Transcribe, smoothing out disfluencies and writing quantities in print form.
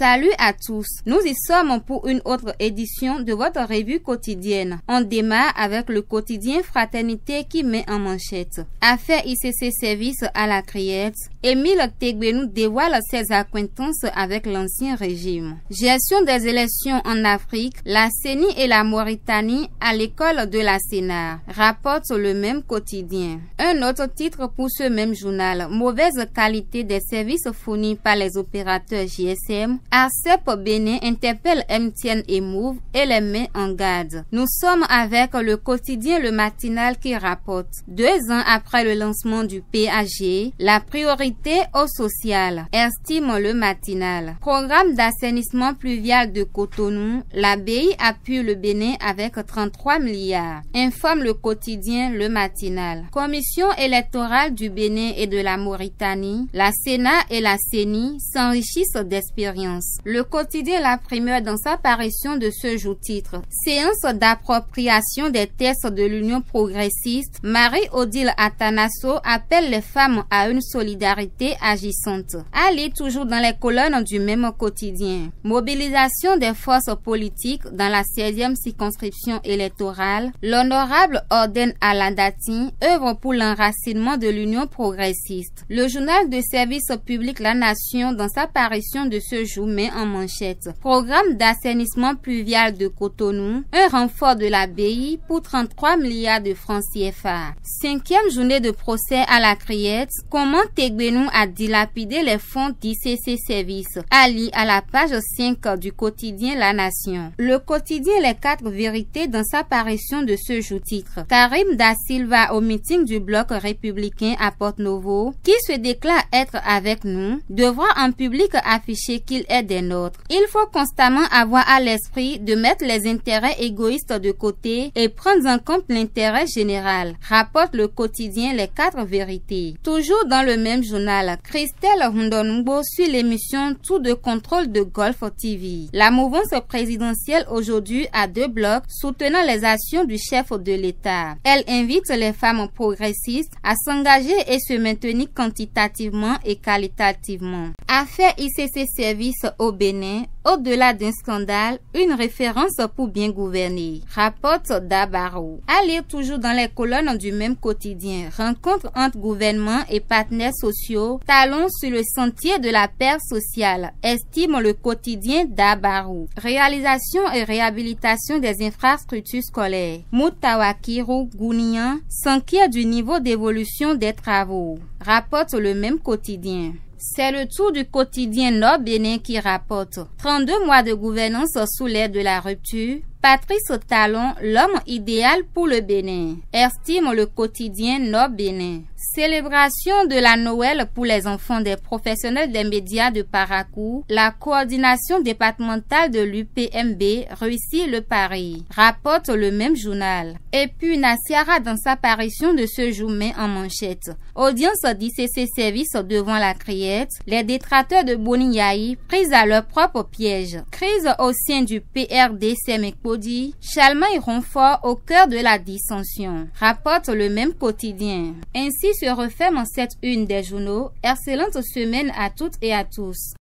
Salut à tous, nous y sommes pour une autre édition de votre revue quotidienne. On démarre avec le quotidien Fraternité qui met en manchette. Affaire ICC service à la criette, Émile Tegbenou dévoile ses acquaintances avec l'ancien régime. Gestion des élections en Afrique, la CENI et la Mauritanie à l'école de la Sénat, rapporte le même quotidien. Un autre titre pour ce même journal, mauvaise qualité des services fournis par les opérateurs GSM, ARCEP Bénin interpelle MTN et Move et les met en garde. Nous sommes avec le quotidien Le Matinal qui rapporte 2 ans après le lancement du PAG, la priorité au social, estime Le Matinal. Programme d'assainissement pluvial de Cotonou, la BI appuie le Bénin avec 33 milliards, informe le quotidien Le Matinal. Commission électorale du Bénin et de la Mauritanie, la Sénat et la CENI s'enrichissent d'expérience. Le quotidien La Primeur dans sa parution de ce jour titre séance d'appropriation des tests de l'Union progressiste, Marie-Odile Atanasso appelle les femmes à une solidarité agissante. À lire toujours dans les colonnes du même quotidien. Mobilisation des forces politiques dans la 16e circonscription électorale, l'honorable Orden Aladati œuvre pour l'enracinement de l'Union progressiste. Le journal de service public La Nation dans sa parution de ce jour met en manchette. Programme d'assainissement pluvial de Cotonou, un renfort de la BI pour 33 milliards de francs CFA. 5e journée de procès à la criette, comment Tegbenou a dilapidé les fonds d'ICC Service. Ali à la page 5 du quotidien La Nation. Le quotidien Les 4 vérités dans sa parution de ce jour titre. Karim Da Silva au meeting du bloc républicain à Porto-Novo, qui se déclare être avec nous, devra en public afficher qu'il est des nôtres. Il faut constamment avoir à l'esprit de mettre les intérêts égoïstes de côté et prendre en compte l'intérêt général, rapporte le quotidien Les 4 vérités. Toujours dans le même journal, Christelle Hundonungbo suit l'émission Tour de contrôle de Golf TV. La mouvance présidentielle aujourd'hui a 2 blocs soutenant les actions du chef de l'État. Elle invite les femmes progressistes à s'engager et se maintenir quantitativement et qualitativement. Affaire ICC Service au Bénin, au-delà d'un scandale, une référence pour bien gouverner, rapporte Dabarou. À lire toujours dans les colonnes du même quotidien, rencontre entre gouvernement et partenaires sociaux, talons sur le sentier de la paix sociale, estime le quotidien Dabarou. Réalisation et réhabilitation des infrastructures scolaires. Moutawakiru Gounian s'inquiète du niveau d'évolution des travaux, rapporte le même quotidien. C'est le tour du quotidien Nord Bénin qui rapporte 32 mois de gouvernance sous l'ère de la rupture. Patrice Talon, l'homme idéal pour le Bénin, estime le quotidien Nord Bénin. Célébration de la Noël pour les enfants des professionnels des médias de Parakou, la coordination départementale de l'UPMB réussit le pari, rapporte le même journal. Et puis Nassiara dans sa parution de ce jour met en manchette. Audience d'ICC Service devant la criette, les détracteurs de Boni Yahi pris à leur propre piège. Crise au sein du PRDC Mekpodi, Chalma et Ronfort au cœur de la dissension, rapporte le même quotidien. Ainsi se referme cette une des journaux. Excellente semaine à toutes et à tous.